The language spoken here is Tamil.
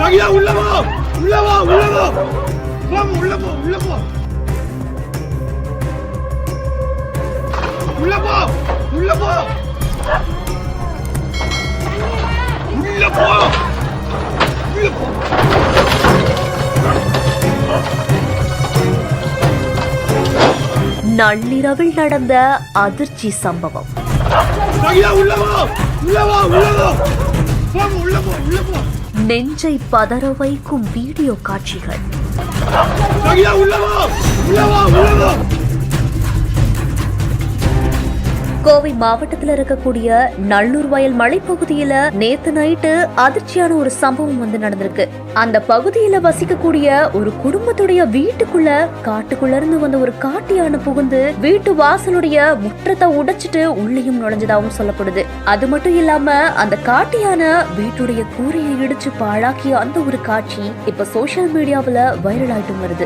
சகியா உள்ள வா உள்ள வா உள்ள வா வா உள்ள போ உள்ள போ உள்ள போ உள்ள போ உள்ள போ உள்ள போ நள்ளிரவில் நடந்த அதிர்ச்சி சம்பவம். சகியா உள்ள வா உள்ள வா உள்ள வா வா உள்ள போ உள்ள போ நெஞ்சை பதற வைக்கும் வீடியோ காட்சிகள். சகியா உள்ள வா உள்ள வா உள்ள வா. கோவை மாவட்டத்தில் இருக்கக்கூடிய நல்லூர் வயல் மலைப்பகுதியில நேத்து நைட்டு அதிர்ச்சியான ஒரு சம்பவம் நடந்திருக்கு. அந்த பகுதியில வசிக்கக்கூடிய ஒரு குடும்பத்துடைய வீட்டுக்குள்ள காட்டுக்குள்ள இருந்து வந்த ஒரு காட்டு யானை புகுந்து வீட்டு வாசலுடைய முற்றத்தை உடைச்சிட்டு உள்ளேயும் நுழைஞ்சதாகவும் சொல்லப்படுது. அது மட்டும் இல்லாம அந்த காட்டு யானை வீட்டுடைய கூரையை இடிச்சு பாழாக்கிய அந்த ஒரு காட்சி இப்ப சோசியல் மீடியாவுல வைரல் ஆயிட்டு வருது.